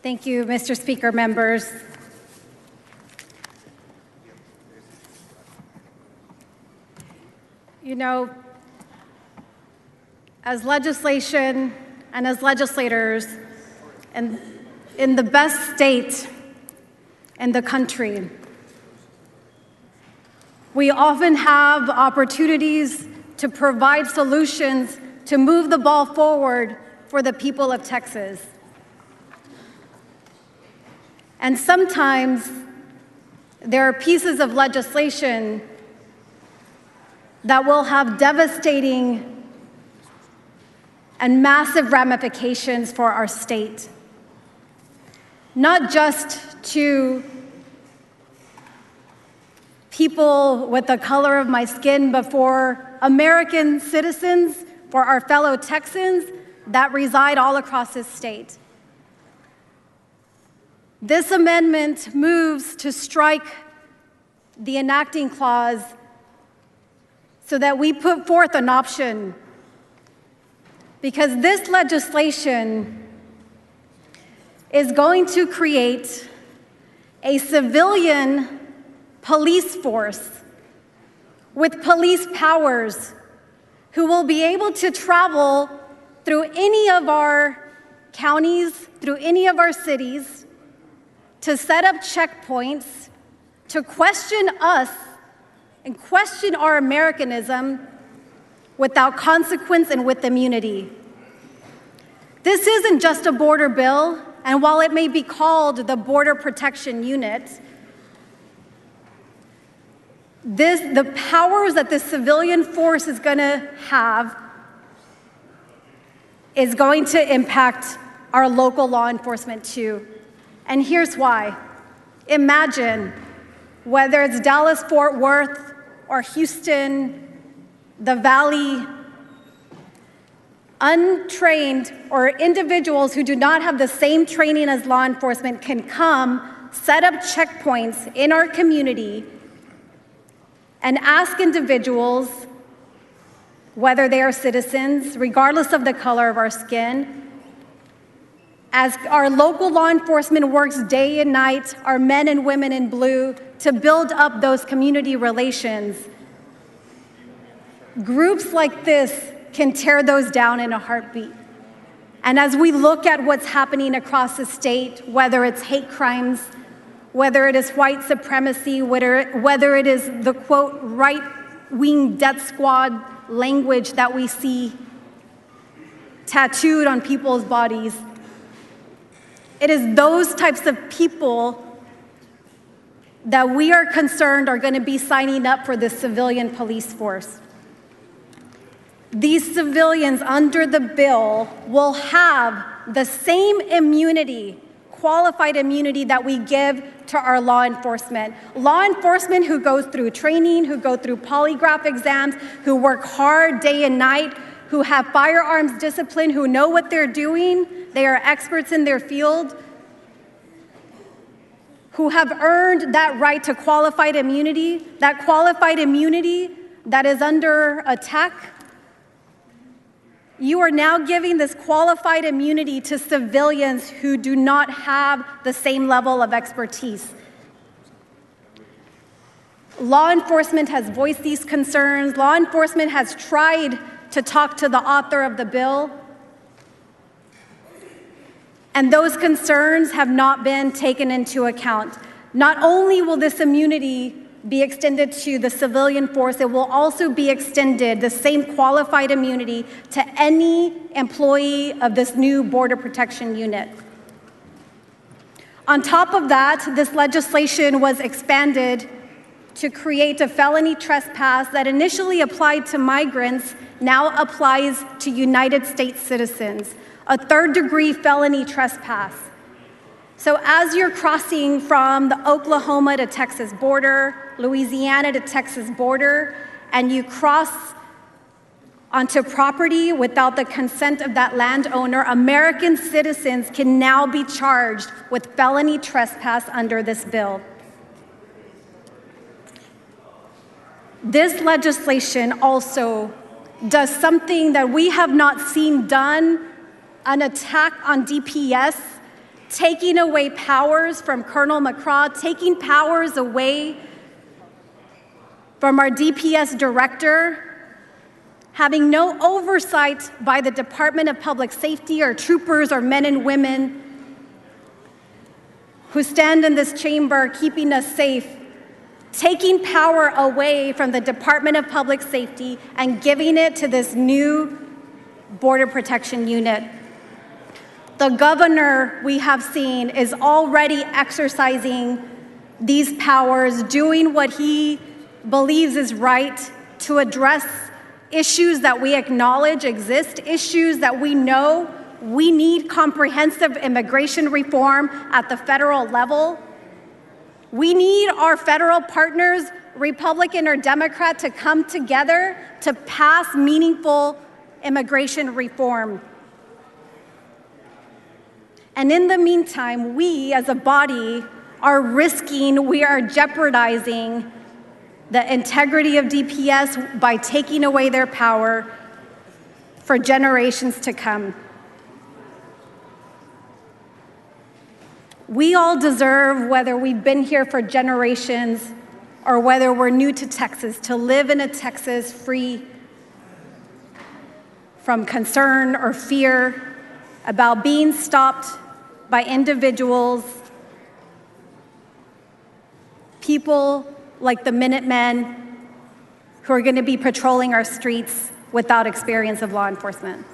Thank you, Mr. Speaker, members. You know, as legislation and as legislators and in the best state in the country, we often have opportunities to provide solutions to move the ball forward for the people of Texas. And sometimes there are pieces of legislation that will have devastating and massive ramifications for our state, not just to people with the color of my skin, but for American citizens, for our fellow Texans that reside all across this state. This amendment moves to strike the enacting clause so that we put forth an option, because this legislation is going to create a civilian police force with police powers who will be able to travel through any of our counties, through any of our cities, to set up checkpoints, to question us and question our Americanism without consequence and with immunity. This isn't just a border bill, and while it may be called the Border Protection Unit, the powers that the civilian force is going to have is going to impact our local law enforcement too. And here's why. Imagine whether it's Dallas, Fort Worth, or Houston, the Valley, untrained or individuals who do not have the same training as law enforcement can come, set up checkpoints in our community, and ask individuals, whether they are citizens, regardless of the color of our skin, as our local law enforcement works day and night, our men and women in blue, to build up those community relations. Groups like this can tear those down in a heartbeat. And as we look at what's happening across the state, whether it's hate crimes, whether it is white supremacy, whether it is the, quote, right-wing death squad language that we see tattooed on people's bodies, it is those types of people that we are concerned are going to be signing up for this civilian police force. These civilians under the bill will have the same immunity, qualified immunity, that we give to our law enforcement. Law enforcement who goes through training, who go through polygraph exams, who work hard day and night, who have firearms discipline, who know what they're doing, they are experts in their field, who have earned that right to qualified immunity that is under attack. You are now giving this qualified immunity to civilians who do not have the same level of expertise. Law enforcement has voiced these concerns. Law enforcement has tried to talk to the author of the bill, and those concerns have not been taken into account. Not only will this immunity be extended to the civilian force, it will also be extended, the same qualified immunity, to any employee of this new Border Protection Unit. On top of that, this legislation was expanded to create a felony trespass that initially applied to migrants, now applies to United States citizens, a third-degree felony trespass. So as you're crossing from the Oklahoma to Texas border, Louisiana to Texas border, and you cross onto property without the consent of that landowner, American citizens can now be charged with felony trespass under this bill. This legislation also does something that we have not seen done, an attack on DPS taking away powers from Colonel McCraw, taking powers away from our DPS director, having no oversight by the Department of Public Safety or troopers or men and women who stand in this chamber keeping us safe, taking power away from the Department of Public Safety and giving it to this new Border Protection Unit. The governor, we have seen, is already exercising these powers, doing what he believes is right to address issues that we acknowledge exist, issues that we know we need comprehensive immigration reform at the federal level. We need our federal partners, Republican or Democrat, to come together to pass meaningful immigration reform. And in the meantime, we as a body we are jeopardizing the integrity of DPS by taking away their power for generations to come. We all deserve, whether we've been here for generations or whether we're new to Texas, to live in a Texas free from concern or fear about being stopped by individuals, people like the Minutemen who are going to be patrolling our streets without experience of law enforcement.